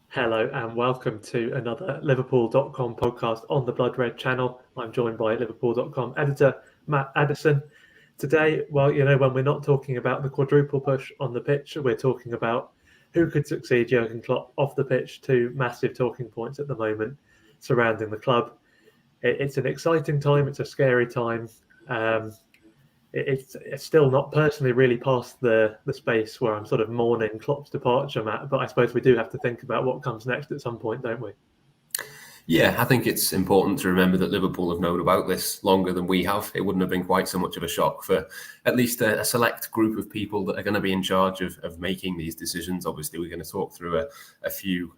Hello and welcome to another Liverpool.com podcast on the Blood Red channel. I'm joined by Liverpool.com editor Matt Addison. Today, when we're not talking about the quadruple push on the pitch, we're talking about who could succeed Jurgen Klopp off the pitch. Two massive talking points at the moment surrounding the club. It's an exciting time. It's a scary time. It's still not personally really past the space where I'm sort of mourning Klopp's departure, Matt, but I suppose we do have to think about what comes next at some point, don't we? Yeah, I think it's important to remember that Liverpool have known about this longer than we have. It wouldn't have been quite so much of a shock for at least a select group of people that are going to be in charge of making these decisions. Obviously, we're going to talk through a few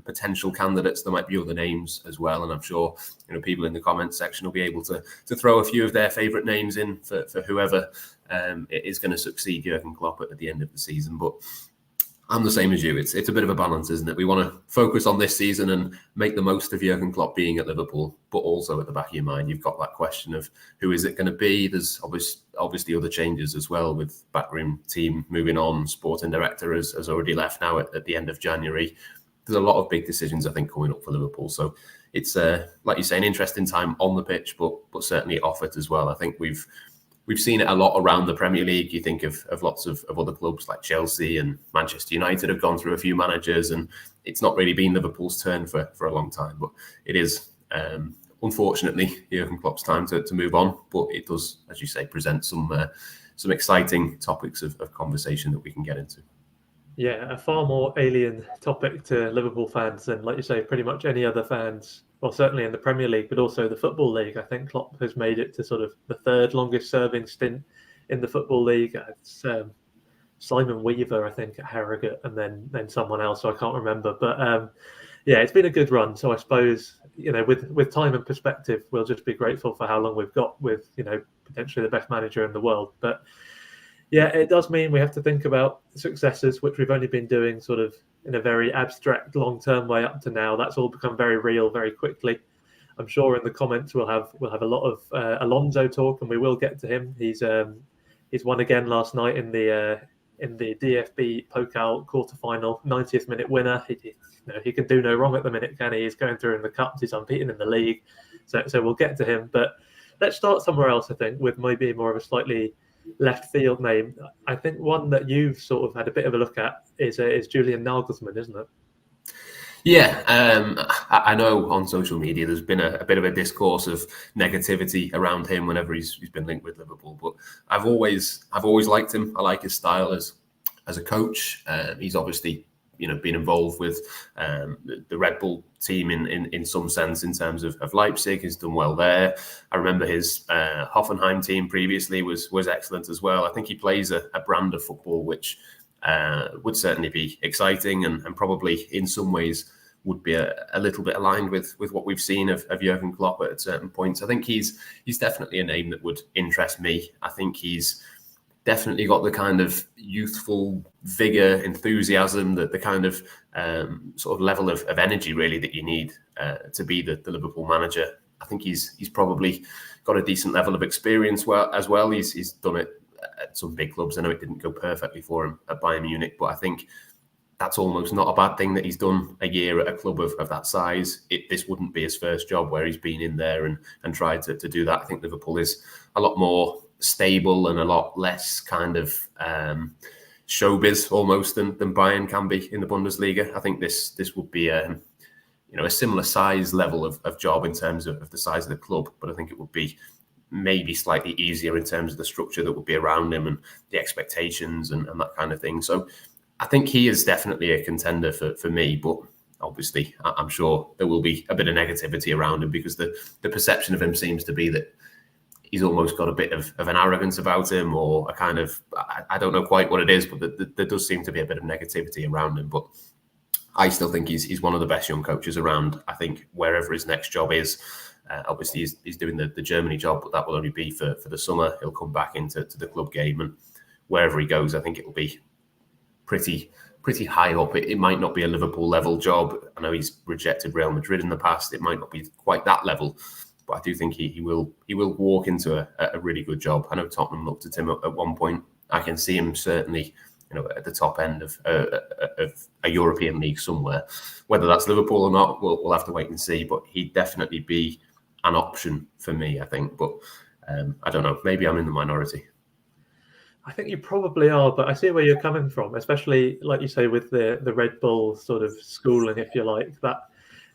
potential candidates. There might be other names as well, and I'm sure people in the comments section will be able to throw a few of their favourite names in for whoever is going to succeed Jurgen Klopp at the end of the season. But I'm the same as you. It's a bit of a balance, isn't it? We want to focus on this season and make the most of Jurgen Klopp being at Liverpool, but also at the back of your mind, you've got that question of who is it going to be? There's obviously other changes as well, with backroom team moving on. Sporting director has already left now at the end of January. There's a lot of big decisions, I think, coming up for Liverpool. So it's, like you say, an interesting time on the pitch, but certainly off it as well. I think we've seen it a lot around the Premier League. You think of lots of other clubs like Chelsea and Manchester United have gone through a few managers, and it's not really been Liverpool's turn for a long time. But it is, unfortunately, Jurgen Klopp's time to move on. But it does, as you say, present some exciting topics of conversation that we can get into. Yeah, a far more alien topic to Liverpool fans than, like you say, pretty much any other fans. Well, certainly in the Premier League, but also the Football League. I think Klopp has made it to sort of the third longest serving stint in the Football League. It's Simon Weaver, I think, at Harrogate, and then someone else, so I can't remember. But yeah, it's been a good run. So I suppose, with time and perspective, we'll just be grateful for how long we've got with, potentially the best manager in the world. But yeah, it does mean we have to think about successors, which we've only been doing sort of in a very abstract, long-term way up to now. That's all become very real very quickly. I'm sure in the comments we'll have a lot of Alonso talk, and we will get to him. He's won again last night in the DFB Pokal quarterfinal, 90th minute winner. He can do no wrong at the minute, can he? He's going through in the cups. He's unbeaten in the league. So we'll get to him. But let's start somewhere else, I think, with maybe more of a slightly left field name. I think one that you've sort of had a bit of a look at is Julian Nagelsmann, isn't it? Yeah, I know on social media there's been a bit of a discourse of negativity around him whenever he's been linked with Liverpool, but I've always liked him. I like his style as a coach. He's obviously been involved with the Red Bull team in some sense in terms of Leipzig. He's done well there. I remember his Hoffenheim team previously was excellent as well. I think he plays a brand of football which would certainly be exciting and probably in some ways would be a little bit aligned with what we've seen of Jurgen Klopp at certain points. I think he's definitely a name that would interest me. I think he's definitely got the kind of youthful vigor, enthusiasm, the kind of sort of level of energy really that you need to be the Liverpool manager. I think he's probably got a decent level of experience as well. He's done it at some big clubs. I know it didn't go perfectly for him at Bayern Munich, but I think that's almost not a bad thing that he's done a year at a club of that size. This wouldn't be his first job where he's been in there and tried to do that. I think Liverpool is a lot more stable and a lot less kind of showbiz almost than Bayern can be in the Bundesliga. I think this would be a similar size level of job in terms of the size of the club, but I think it would be maybe slightly easier in terms of the structure that would be around him and the expectations and that kind of thing. So I think he is definitely a contender for me, but obviously I'm sure there will be a bit of negativity around him because the perception of him seems to be that he's almost got a bit of an arrogance about him, or a kind of, I don't know quite what it is, but there does seem to be a bit of negativity around him. But I still think he's one of the best young coaches around. I think wherever his next job is, obviously he's doing the Germany job, but that will only be for the summer. He'll come back into the club game, and wherever he goes, I think it will be pretty high up. It might not be a Liverpool level job. I know he's rejected Real Madrid in the past. It might not be quite that level, but I do think he will walk into a really good job. I know Tottenham looked at him at one point I can see him certainly, at the top end of a European league somewhere. Whether that's Liverpool or not, we'll have to wait and see. But he'd definitely be an option for me, I think. But I don't know. Maybe I'm in the minority. I think you probably are, but I see where you're coming from, especially, like you say, with the Red Bull sort of schooling, if you like, that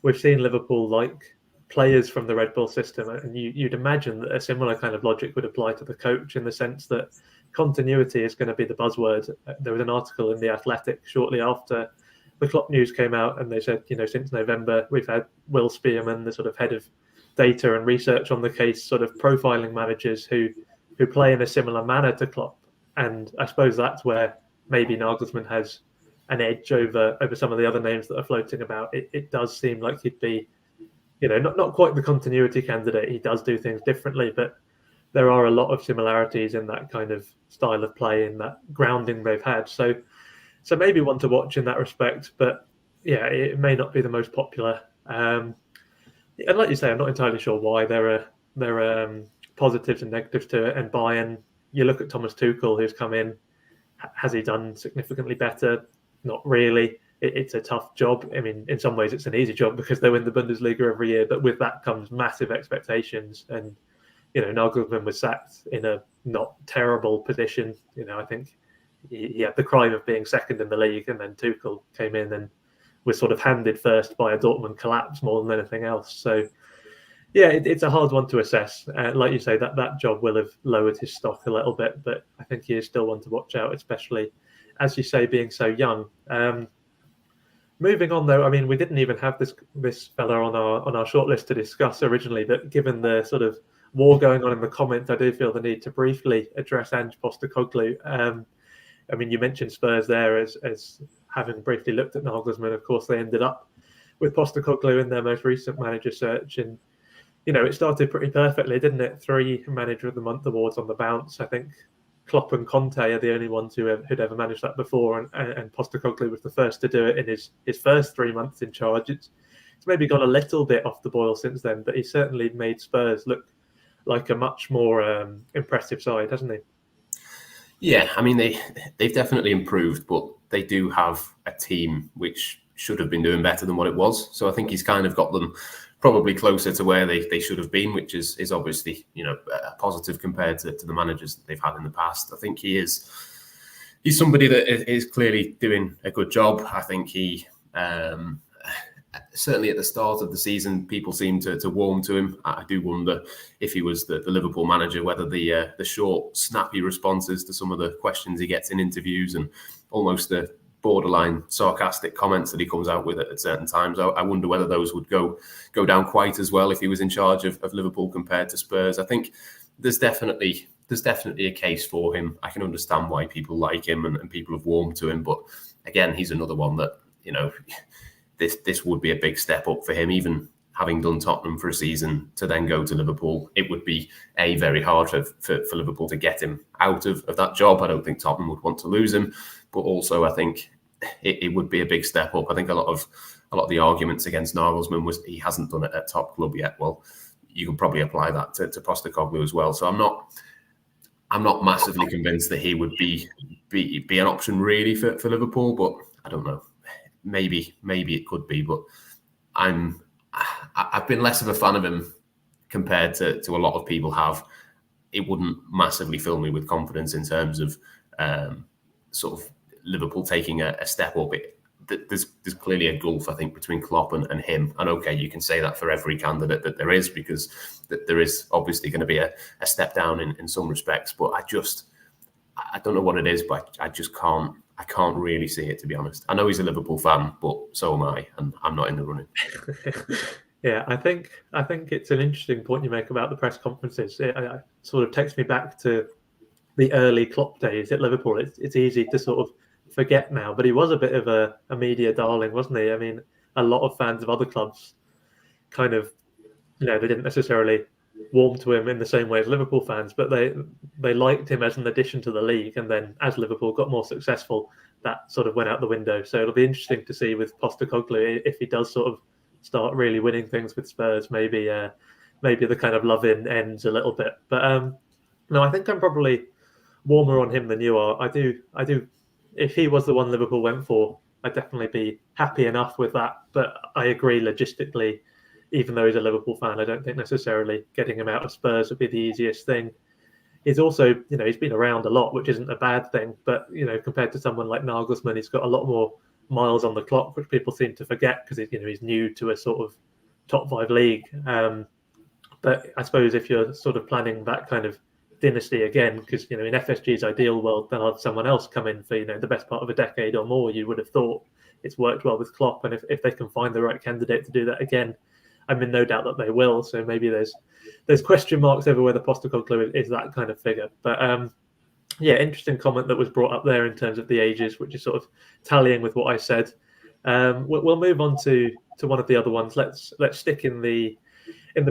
we've seen Liverpool like players from the Red Bull system, and you'd imagine that a similar kind of logic would apply to the coach, in the sense that continuity is going to be the buzzword. There was an article in The Athletic shortly after the Klopp news came out, and they said, since November, we've had Will Spearman, the sort of head of data and research on the case, sort of profiling managers who play in a similar manner to Klopp. And I suppose that's where maybe Nagelsmann has an edge over some of the other names that are floating about. It does seem like he'd be, not quite the continuity candidate. He does do things differently, but there are a lot of similarities in that kind of style of play, in that grounding they've had. So maybe one to watch in that respect. But yeah, it may not be the most popular. And like you say, I'm not entirely sure why. There are positives and negatives to it. And Bayern, you look at Thomas Tuchel, who's come in. Has he done significantly better? Not really. It's a tough job. I mean, in some ways, it's an easy job because they win the Bundesliga every year. But with that comes massive expectations. And, Nagelsmann was sacked in a not terrible position. I think he had the crime of being second in the league. And then Tuchel came in and was sort of handed first by a Dortmund collapse more than anything else. So, yeah, it's a hard one to assess. Like you say, that job will have lowered his stock a little bit, but I think he is still one to watch out, especially, as you say, being so young. Moving on, though, I mean, we didn't even have this fella on our shortlist to discuss originally, but given the sort of war going on in the comments, I do feel the need to briefly address Ange Postecoglou. I mean, you mentioned Spurs there as having briefly looked at Nagelsmann. Of course, they ended up with Postecoglou in their most recent manager search, and it started pretty perfectly, didn't it? 3 Manager of the Month awards on the bounce. I think Klopp and Conte are the only ones who'd ever managed that before, and Postecoglou was the first to do it in his first 3 months in charge. It's maybe gone a little bit off the boil since then, but he certainly made Spurs look like a much more impressive side, hasn't he? Yeah, I mean, they've definitely improved, but they do have a team which should have been doing better than what it was. So I think he's kind of got them probably closer to where they should have been, which is obviously, a positive compared to the managers that they've had in the past. I think he's somebody that is clearly doing a good job. I think he certainly at the start of the season, people seem to warm to him. I do wonder if he was the Liverpool manager, whether the short, snappy responses to some of the questions he gets in interviews and almost the borderline sarcastic comments that he comes out with at certain times, I wonder whether those would go down quite as well if he was in charge of Liverpool compared to Spurs. I think there's definitely a case for him. I can understand why people like him and people have warmed to him, but again, he's another one that, this would be a big step up for him, even having done Tottenham for a season to then go to Liverpool. It would be very hard for Liverpool to get him out of that job. I don't think Tottenham would want to lose him, but also I think it would be a big step up. I think a lot of the arguments against Nagelsmann was he hasn't done it at top club yet. Well, you can probably apply that to Postecoglou as well. So I'm not massively convinced that he would be an option really for Liverpool, but I don't know. Maybe it could be, but I've been less of a fan of him compared to a lot of people have. It wouldn't massively fill me with confidence in terms of sort of Liverpool taking a step up. There's clearly a gulf, I think, between Klopp and him. And okay, you can say that for every candidate that there is, because there is obviously going to be a step down in some respects. But I don't know what it is, but I just can't. I can't really see it, to be honest. I know he's a Liverpool fan, but so am I, and I'm not in the running. Yeah, I think it's an interesting point you make about the press conferences. It sort of takes me back to the early Klopp days at Liverpool. It's easy to sort of forget now, but he was a bit of a media darling, wasn't he? I mean, a lot of fans of other clubs kind of, they didn't necessarily warm to him in the same way as Liverpool fans, but they liked him as an addition to the league. And then as Liverpool got more successful, that sort of went out the window. So it'll be interesting to see with Postecoglou if he does sort of start really winning things with Spurs. Maybe the kind of love-in ends a little bit. But no, I think I'm probably warmer on him than you are. I do. If he was the one Liverpool went for, I'd definitely be happy enough with that. But I agree logistically, even though he's a Liverpool fan, I don't think necessarily getting him out of Spurs would be the easiest thing. He's also, he's been around a lot, which isn't a bad thing. But, compared to someone like Nagelsmann, he's got a lot more miles on the clock, which people seem to forget because he's new to a sort of top 5 league. But I suppose if you're sort of planning that kind of dynasty again, because in FSG's ideal world, they'll have someone else come in for the best part of a decade or more. You would have thought it's worked well with Klopp, and if they can find the right candidate to do that again, I'm in no doubt that they will. So maybe there's question marks over whether Postecoglou is that kind of figure. But interesting comment that was brought up there in terms of the ages, which is sort of tallying with what I said. We'll move on to one of the other ones. Let's stick in the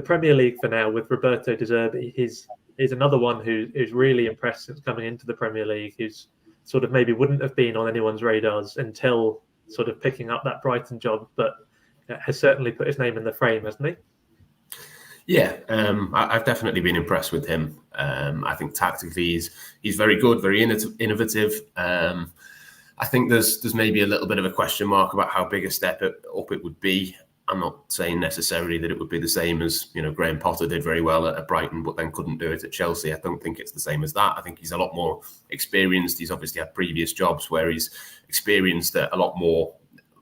Premier League for now with Roberto De Zerbi. He's another one who's really impressed since coming into the Premier League, who's sort of maybe wouldn't have been on anyone's radars until sort of picking up that Brighton job, but has certainly put his name in the frame, hasn't he? Yeah, I've definitely been impressed with him. I think tactically he's very good, very innovative. I think there's maybe a little bit of a question mark about how big a step up it would be. I'm not saying necessarily that it would be the same as, Graham Potter did very well at Brighton, but then couldn't do it at Chelsea. I don't think it's the same as that. I think he's a lot more experienced. He's obviously had previous jobs where he's experienced a lot more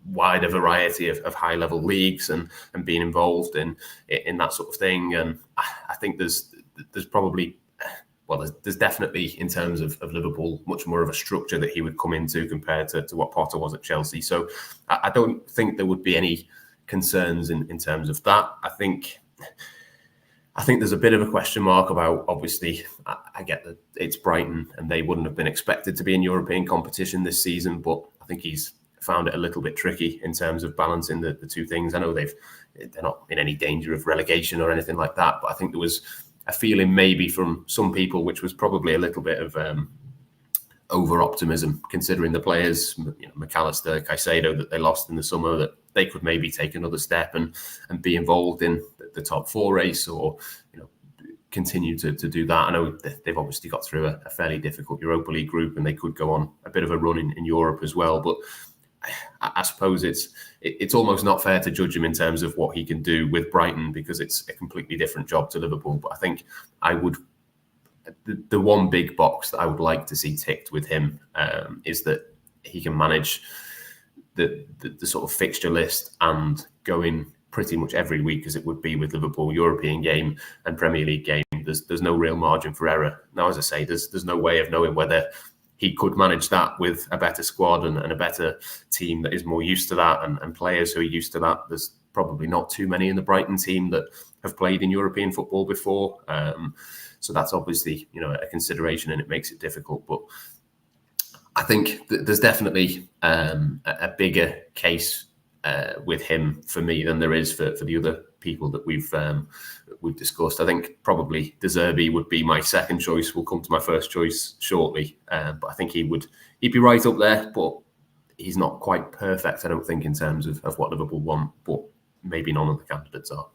wider variety of high-level leagues and being involved in that sort of thing. And I think there's probably, there's definitely, in terms of Liverpool, much more of a structure that he would come into compared to what Potter was at Chelsea. So I don't think there would be any concerns in terms of that. I think there's a bit of a question mark about, obviously, I get that it's Brighton and they wouldn't have been expected to be in European competition this season, but I think he's found it a little bit tricky in terms of balancing the two things. I know they're not in any danger of relegation or anything like that, but I think there was a feeling maybe from some people, which was probably a little bit of over-optimism, considering the players, McAllister, Caicedo, that they lost in the summer, that they could maybe take another step and be involved in the top 4 race, or continue to do that. I know they've obviously got through a fairly difficult Europa League group, and they could go on a bit of a run in Europe as well. But I suppose it's almost not fair to judge him in terms of what he can do with Brighton, because it's a completely different job to Liverpool. But I think the one big box that I would like to see ticked with him is that he can manage the sort of fixture list and go in pretty much every week, as it would be with Liverpool, European game and Premier League game. There's no real margin for error. Now, as I say, there's no way of knowing whether he could manage that with a better squad and a better team that is more used to that, and players who are used to that. There's probably not too many in the Brighton team that have played in European football before. So that's obviously, a consideration, and it makes it difficult. But I think there's definitely a bigger case with him for me than there is for the other people that we've discussed. I think probably De Zerbi would be my second choice. We'll come to my first choice shortly, but I think he'd be right up there. But he's not quite perfect, I don't think, in terms of what Liverpool want. But maybe none of the candidates are.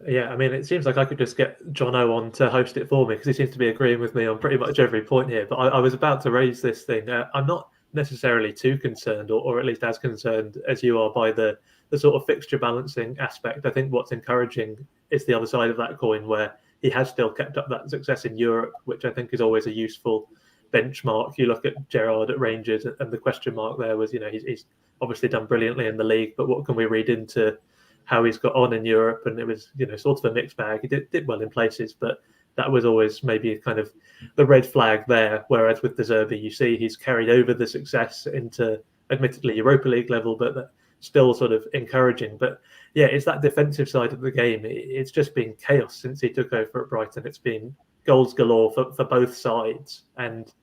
Yeah, I mean, it seems like I could just get Jono on to host it for me, because he seems to be agreeing with me on pretty much every point here. But I was about to raise this thing. I'm not necessarily too concerned, or at least as concerned as you are, by the sort of fixture balancing aspect. I think what's encouraging is the other side of that coin, where he has still kept up that success in Europe, which I think is always a useful benchmark. You look at Gerrard at Rangers, and the question mark there was, he's obviously done brilliantly in the league, but what can we read into how he's got on in Europe? And it was, sort of a mixed bag. He did well in places, but that was always maybe kind of the red flag there. Whereas with De Zerbi, you see he's carried over the success into, admittedly, Europa League level, but still sort of encouraging. But yeah, it's that defensive side of the game. It's just been chaos since he took over at Brighton. It's been goals galore for both sides. And,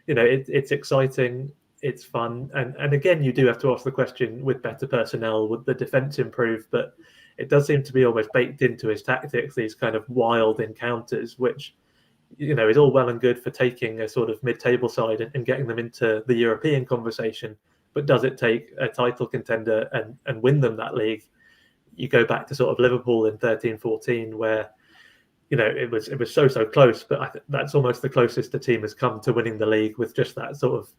it's exciting. It's fun. And again, you do have to ask the question, with better personnel, would the defence improve? But it does seem to be almost baked into his tactics, these kind of wild encounters, which, is all well and good for taking a sort of mid-table side and getting them into the European conversation. But does it take a title contender and win them that league? You go back to sort of Liverpool in 13-14, where, it was so close, but that's almost the closest the team has come to winning the league, with just that sort of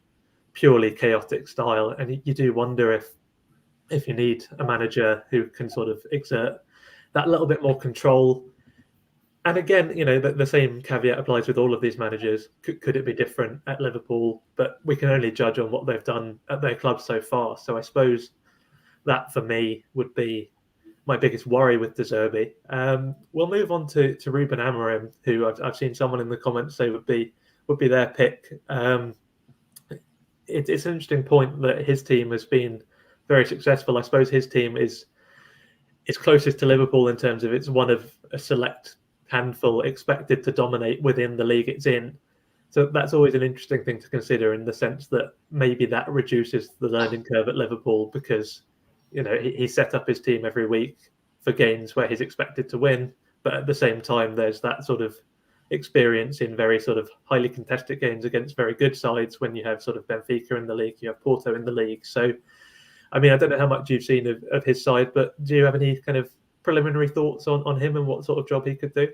purely chaotic style. And you do wonder if you need a manager who can sort of exert that little bit more control. And again, the same caveat applies with all of these managers. Could it be different at Liverpool? But we can only judge on what they've done at their club so far. So I suppose that for me would be my biggest worry with De Zerbi. We'll move on to Ruben Amorim, who I've seen someone in the comments say would be their pick. It's an interesting point that his team has been very successful. I suppose his team is closest to Liverpool in terms of it's one of a select handful expected to dominate within the league it's in. So that's always an interesting thing to consider, in the sense that maybe that reduces the learning curve at Liverpool, because he set up his team every week for games where he's expected to win, but at the same time there's that sort of experience in very sort of highly contested games against very good sides. When you have sort of Benfica in the league, you have Porto in the league. So I mean, I don't know how much you've seen of his side, but do you have any kind of preliminary thoughts on him and what sort of job he could do?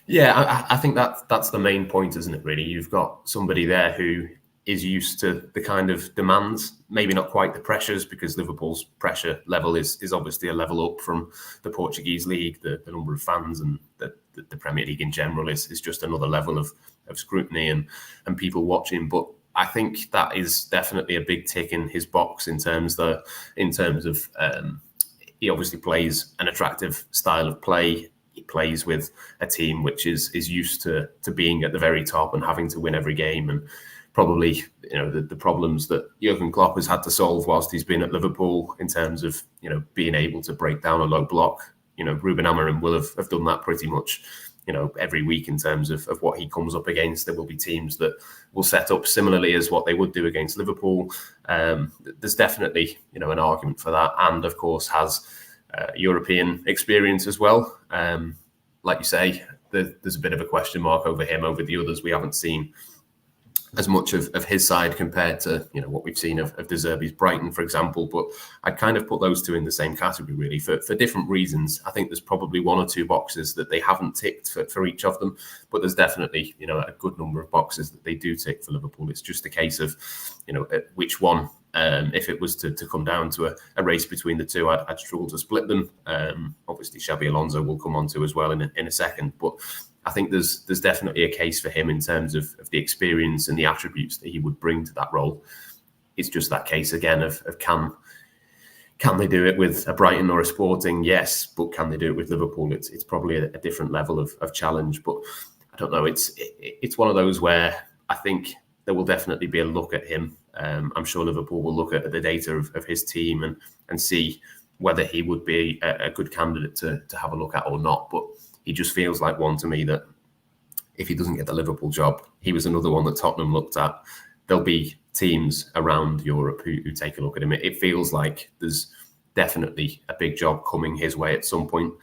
Yeah, I think that's the main point, isn't it, really? You've got somebody there who is used to the kind of demands, maybe not quite the pressures, because Liverpool's pressure level is obviously a level up from the Portuguese league. The number of fans and the Premier League in general is just another level of scrutiny and people watching. But I think that is definitely a big tick in his box in terms of he obviously plays an attractive style of play. He plays with a team which is used to being at the very top and having to win every game, and probably the problems that Jurgen Klopp has had to solve whilst he's been at Liverpool in terms of being able to break down a low block. Ruben Amorim will have done that pretty much every week in terms of what he comes up against. There will be teams that will set up similarly as what they would do against Liverpool. There's definitely an argument for that, and of course has European experience as well. Like you say, there's a bit of a question mark over him. Over the others, we haven't seen as much of his side compared to what we've seen of De Zerbi's Brighton, for example. But I'd kind of put those two in the same category, really, for different reasons. I think there's probably one or two boxes that they haven't ticked for each of them, but there's definitely a good number of boxes that they do tick for Liverpool. It's just a case of which one. If it was to come down to a race between the two, I'd struggle to split them. Obviously, Xabi Alonso will come on to as well in a second, but I think there's definitely a case for him in terms of the experience and the attributes that he would bring to that role. It's just that case again of can they do it with a Brighton or a Sporting? Yes, but can they do it with Liverpool? It's probably a different level of challenge. But I don't know. It's one of those where I think there will definitely be a look at him. I'm sure Liverpool will look at the data of his team and see whether he would be a good candidate to have a look at or not. But he just feels like one to me that if he doesn't get the Liverpool job, he was another one that Tottenham looked at. There'll be teams around Europe who take a look at him. It feels like there's definitely a big job coming his way at some point.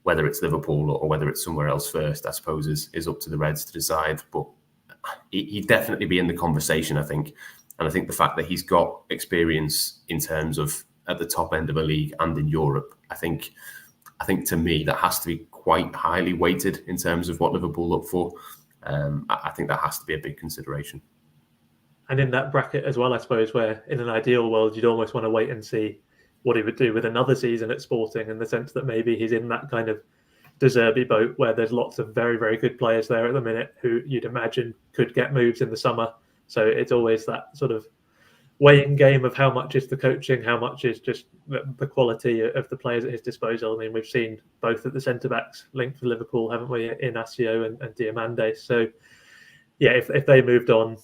Whether it's Liverpool or whether it's somewhere else first, I suppose, is up to the Reds to decide. But he'd definitely be in the conversation, I think. And I think the fact that he's got experience in terms of at the top end of a league and in Europe, I think to me that has to be quite highly weighted in terms of what Liverpool look for. I think that has to be a big consideration. And in that bracket as well, I suppose, where in an ideal world, you'd almost want to wait and see what he would do with another season at Sporting, in the sense that maybe he's in that kind of De Zerbi boat where there's lots of very, very good players there at the minute who you'd imagine could get moves in the summer. So it's always that sort of weighing game of how much is the coaching, how much is just the quality of the players at his disposal. I mean, we've seen both at the centre-backs linked to Liverpool, haven't we, Inacio and Diamande. So, yeah, if they moved on,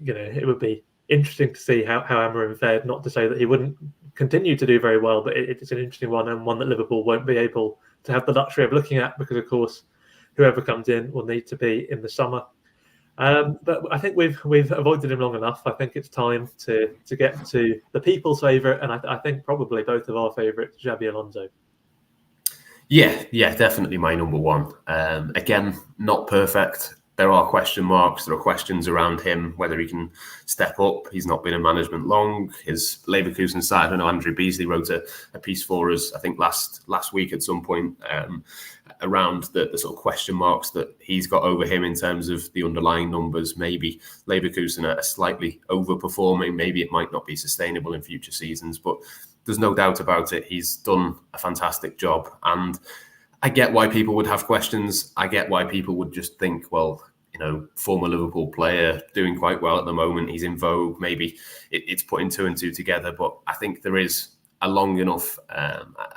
it would be interesting to see how Amorim fared. Not to say that he wouldn't continue to do very well, but it's an interesting one, and one that Liverpool won't be able to have the luxury of looking at, because, of course, whoever comes in will need to be in the summer. But I think we've avoided him long enough. I think it's time to get to the people's favourite, and I think probably both of our favourites, Xabi Alonso. Yeah, definitely my number one. Again, not perfect. there are question marks. There are questions around him, whether he can step up. He's not been in management long. His Leverkusen side, I know Andrew Beasley wrote a piece for us, I think last week at some point, around the sort of question marks that he's got over him in terms of the underlying numbers. Maybe Leverkusen are slightly overperforming. Maybe it might not be sustainable in future seasons, but there's no doubt about it. He's done a fantastic job. And I get why people would have questions. I get why people would just think, well, former Liverpool player doing quite well at the moment. He's in vogue. Maybe it's putting two and two together. But I think there is a long enough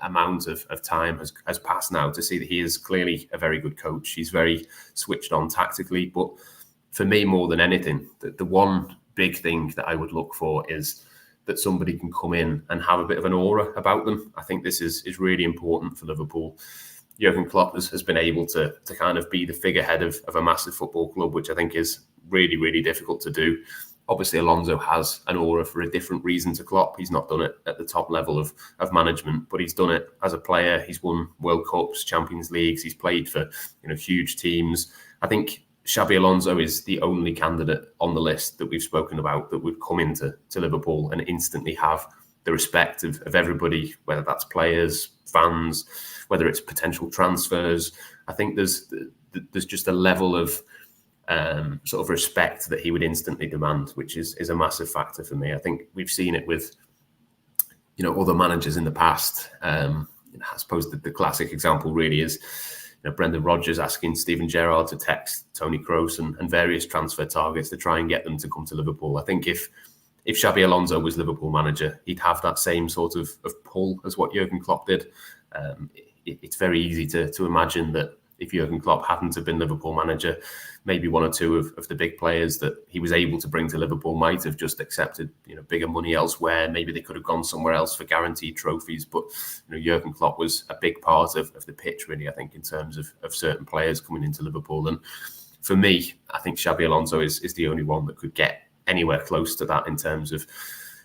amount of time has passed now to see that he is clearly a very good coach. He's very switched on tactically. But for me, more than anything, the one big thing that I would look for is that somebody can come in and have a bit of an aura about them. I think this is really important for Liverpool. Jurgen Klopp has been able to kind of be the figurehead of a massive football club, which I think is really, really difficult to do. Obviously, Alonso has an aura for a different reason to Klopp. He's not done it at the top level of management, but he's done it as a player. He's won World Cups, Champions Leagues. He's played for huge teams. I think Xabi Alonso is the only candidate on the list that we've spoken about that would come into Liverpool and instantly have the respect of everybody, whether that's players, fans, whether it's potential transfers. I think there's just a level of sort of respect that he would instantly demand, which is a massive factor for me. I think we've seen it with other managers in the past. I suppose the classic example really is Brendan Rodgers asking Steven Gerrard to text Toni Kroos and various transfer targets to try and get them to come to Liverpool. I think if Xabi Alonso was Liverpool manager, he'd have that same sort of pull as what Jurgen Klopp did. It's very easy to imagine that if Jurgen Klopp hadn't have been Liverpool manager, maybe one or two of the big players that he was able to bring to Liverpool might have just accepted bigger money elsewhere. Maybe they could have gone somewhere else for guaranteed trophies. But Jurgen Klopp was a big part of the pitch, really, I think, in terms of certain players coming into Liverpool. And for me, I think Xabi Alonso is the only one that could get anywhere close to that in terms of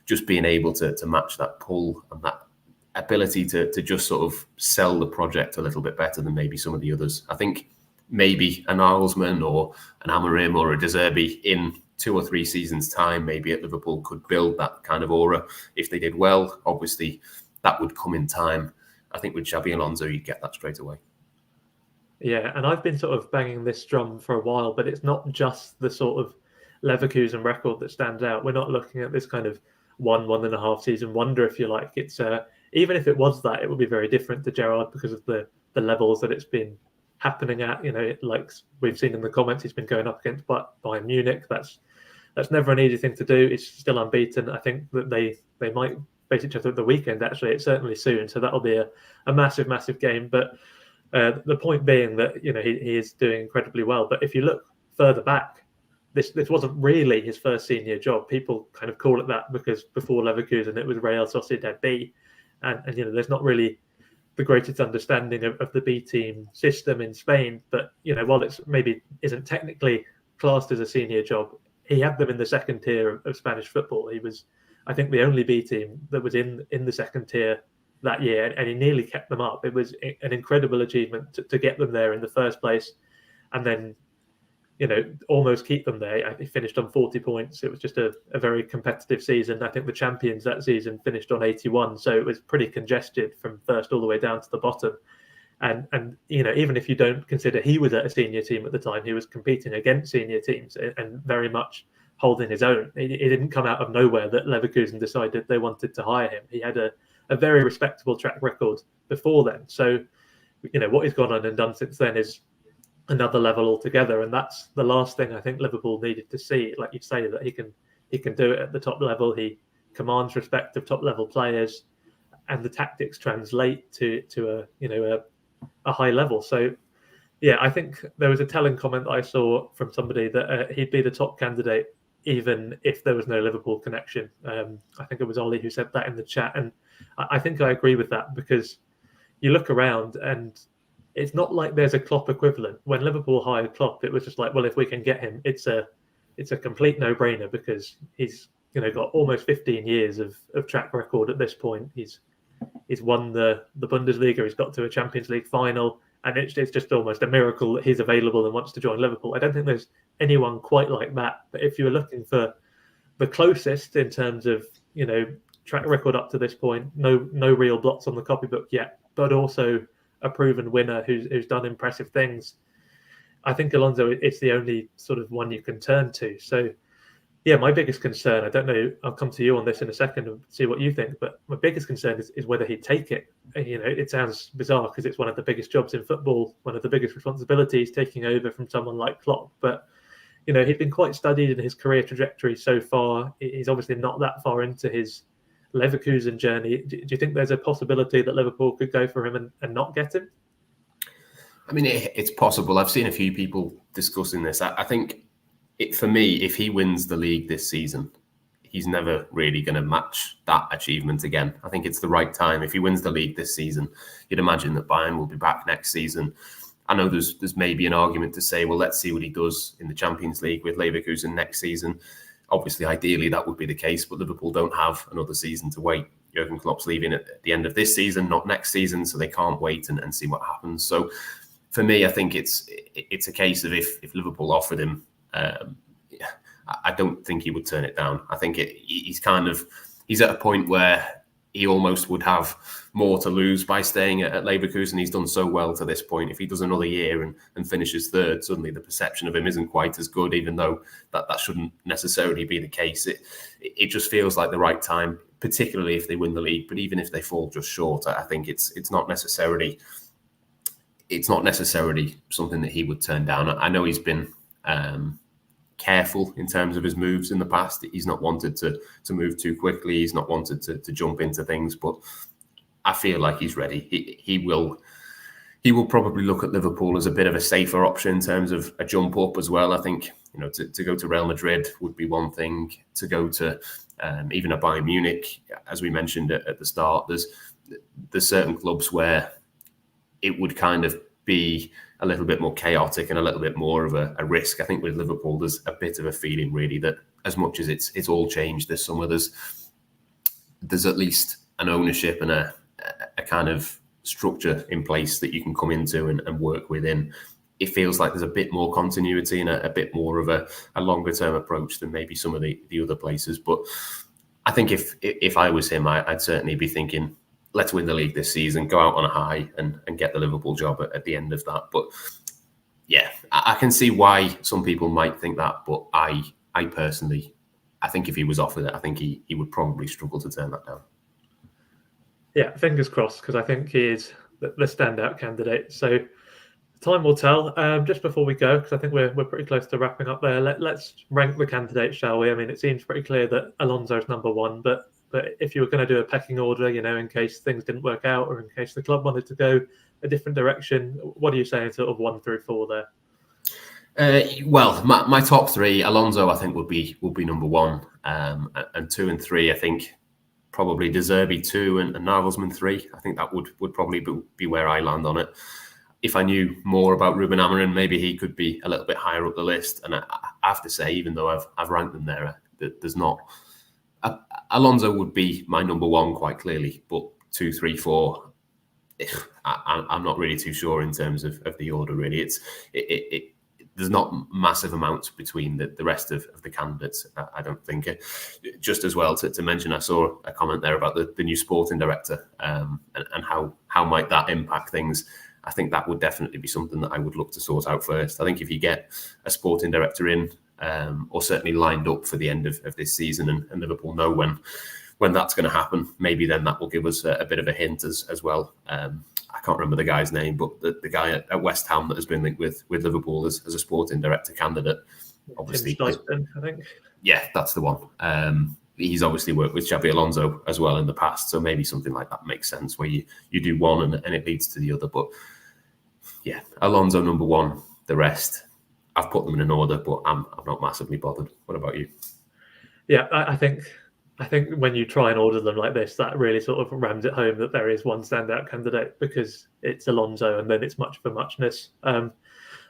just being able to match that pull and that ability to just sort of sell the project a little bit better than maybe some of the others. I think maybe a Nagelsmann or an Amorim or a De Zerbi in 2 or 3 seasons' time, maybe at Liverpool, could build that kind of aura if they did well. Obviously, that would come in time. I think with Xabi Alonso, you'd get that straight away. Yeah, and I've been sort of banging this drum for a while, but it's not just the sort of Leverkusen record that stands out. We're not looking at this kind of 1.5 season wonder, if you like. It's even if it was that, it would be very different to Gerrard because of the levels that it's been happening at. Like we've seen in the comments, he's been going up against Bayern Munich. That's never an easy thing to do. It's still unbeaten. I think that they might face each other at the weekend. Actually, it's certainly soon. So that'll be a massive, massive game. But the point being that he is doing incredibly well. But if you look further back, this wasn't really his first senior job. People kind of call it that because before Leverkusen it was Real Sociedad B. And there's not really the greatest understanding of the B team system in Spain. But while it's maybe isn't technically classed as a senior job, he had them in the second tier of Spanish football. He was, I think, the only B team that was in the second tier that year, and he nearly kept them up. It was an incredible achievement to get them there in the first place, and then almost keep them there. He finished on 40 points. It was just a very competitive season. I think the champions that season finished on 81. So it was pretty congested from first all the way down to the bottom. And even if you don't consider he was at a senior team at the time, he was competing against senior teams and very much holding his own. It didn't come out of nowhere that Leverkusen decided they wanted to hire him. He had a very respectable track record before then. So, what he's gone on and done since then is another level altogether, and that's the last thing I think Liverpool needed to see. Like you say, that he can do it at the top level. He commands respect of top level players, and the tactics translate to a high level. So yeah, I think there was a telling comment that I saw from somebody that he'd be the top candidate even if there was no Liverpool connection. I think it was Ollie who said that in the chat, and I think I agree with that, because you look around and it's not like there's a Klopp equivalent. When Liverpool hired Klopp, it was just like, well, if we can get him, it's a complete no-brainer, because he's got almost 15 years of track record at this point. He's won the Bundesliga. He's got to a Champions League final, and it's just almost a miracle that he's available and wants to join Liverpool. I don't think there's anyone quite like that. But if you were looking for the closest in terms of, track record up to this point, no real blots on the copybook yet, but also a proven winner who's done impressive things, I think Alonso is the only sort of one you can turn to. So, yeah, my biggest concern, I don't know, I'll come to you on this in a second and see what you think, but my biggest concern is whether he'd take it. It sounds bizarre because it's one of the biggest jobs in football, one of the biggest responsibilities, taking over from someone like Klopp. But, he'd been quite studied in his career trajectory so far. He's obviously not that far into his Leverkusen journey. Do you think there's a possibility that Liverpool could go for him and not get him? I mean, it's possible. I've seen a few people discussing this. I think, for me, if he wins the league this season, he's never really going to match that achievement again. I think it's the right time. If he wins the league this season, you'd imagine that Bayern will be back next season. I know there's maybe an argument to say, well, let's see what he does in the Champions League with Leverkusen next season. Obviously, ideally, that would be the case, but Liverpool don't have another season to wait. Jurgen Klopp's leaving at the end of this season, not next season, so they can't wait and see what happens. So for me, I think it's a case of if Liverpool offered him, I don't think he would turn it down. I think he's at a point where he almost would have more to lose by staying at Leverkusen. He's done so well to this point. If he does another year and finishes third, suddenly the perception of him isn't quite as good, even though that shouldn't necessarily be the case. It just feels like the right time, particularly if they win the league. But even if they fall just short, I think it's not necessarily something that he would turn down. I know he's been careful in terms of his moves in the past. He's not wanted to move too quickly. He's not wanted to jump into things, but I feel like he's ready. He will probably look at Liverpool as a bit of a safer option in terms of a jump up as well. I think, to go to Real Madrid would be one thing. To go to even a Bayern Munich, as we mentioned at the start, there's certain clubs where it would kind of be a little bit more chaotic and a little bit more of a risk. I think with Liverpool, there's a bit of a feeling really that as much as it's all changed this summer, there's at least an ownership and a kind of structure in place that you can come into and work within. It feels like there's a bit more continuity and a bit more of a longer term approach than maybe some of the other places. But I think if I was him, I'd certainly be thinking, let's win the league this season, go out on a high and get the Liverpool job at the end of that. But yeah, I can see why some people might think that. But I personally, I think if he was offered it, I think he would probably struggle to turn that down. Yeah, fingers crossed, because I think he is the standout candidate. So time will tell. Just before we go, because I think we're pretty close to wrapping up there, let's rank the candidates, shall we? I mean, it seems pretty clear that Alonso's number one, but if you were going to do a pecking order, in case things didn't work out or in case the club wanted to go a different direction, what are you saying, sort of 1 through 4 there? Well, my top three, Alonso, I think would be number one, and 2 and 3, I think probably De Zerbi 2 and Nagelsmann 3. I think that would probably be where I land on it. If I knew more about Ruben Amorim, maybe he could be a little bit higher up the list. And I have to say, even though I've ranked them there, there's not. Alonso would be my number one quite clearly, but 2, 3, 4, I'm not really too sure in terms of the order. Really, there's not massive amounts between the rest of the candidates. I don't think. Just as well to mention, I saw a comment there about the new sporting director and how might that impact things. I think that would definitely be something that I would look to sort out first. I think if you get a sporting director in, or certainly lined up for the end of this season, and Liverpool know when that's going to happen, maybe then that will give us a bit of a hint as well. I can't remember the guy's name, but the guy at West Ham that has been linked with Liverpool as a sporting director candidate, obviously. Tim Steidten, I think. Yeah, that's the one. He's obviously worked with Xabi Alonso as well in the past, so maybe something like that makes sense, where you do one and it leads to the other. But yeah, Alonso number one, the rest, I've put them in an order, but I'm not massively bothered. What about you? Yeah, I think when you try and order them like this, that really sort of rams it home that there is one standout candidate, because it's Alonso and then it's much for muchness.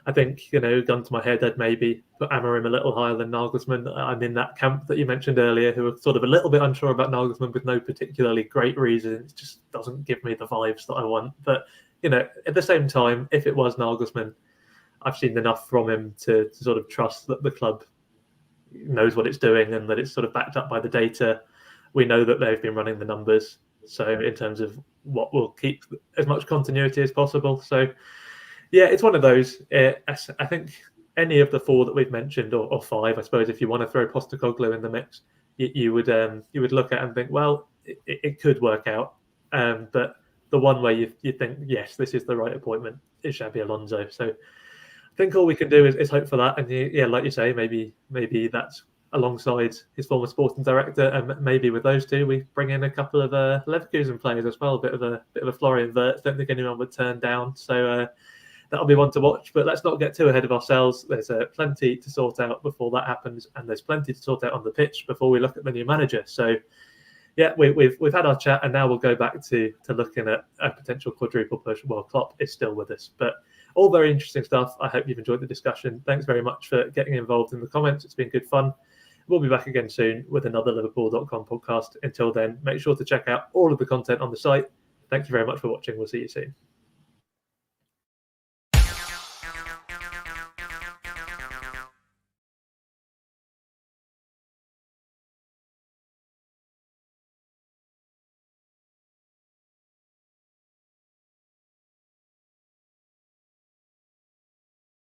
I think, gun to my head, I'd maybe put Amorim a little higher than Nagelsmann. I'm in that camp that you mentioned earlier, who are sort of a little bit unsure about Nagelsmann with no particularly great reason. It's just doesn't give me the vibes that I want. But, at the same time, if it was Nagelsmann, I've seen enough from him to sort of trust that the club knows what it's doing and that it's sort of backed up by the data. We know that they've been running the numbers. So in terms of what will keep as much continuity as possible. So, yeah, it's one of those. I think any of the four that we've mentioned, or five, I suppose, if you want to throw Postecoglou in the mix, you would look at and think, well, it could work out. But the one where you think, yes, this is the right appointment is Xabi Alonso. So I think all we can do is hope for that. And like you say, maybe that's alongside his former sporting director, and maybe with those two, we bring in a couple of Leverkusen players as well. A bit of a Florian Wirtz. Don't think anyone would turn down. So that'll be one to watch. But let's not get too ahead of ourselves. There's plenty to sort out before that happens, and there's plenty to sort out on the pitch before we look at the new manager. So yeah, we've had our chat, and now we'll go back to looking at a potential quadruple push. Well, Klopp is still with us, but all very interesting stuff. I hope you've enjoyed the discussion. Thanks very much for getting involved in the comments. It's been good fun. We'll be back again soon with another Liverpool.com podcast. Until then, make sure to check out all of the content on the site. Thank you very much for watching. We'll see you soon.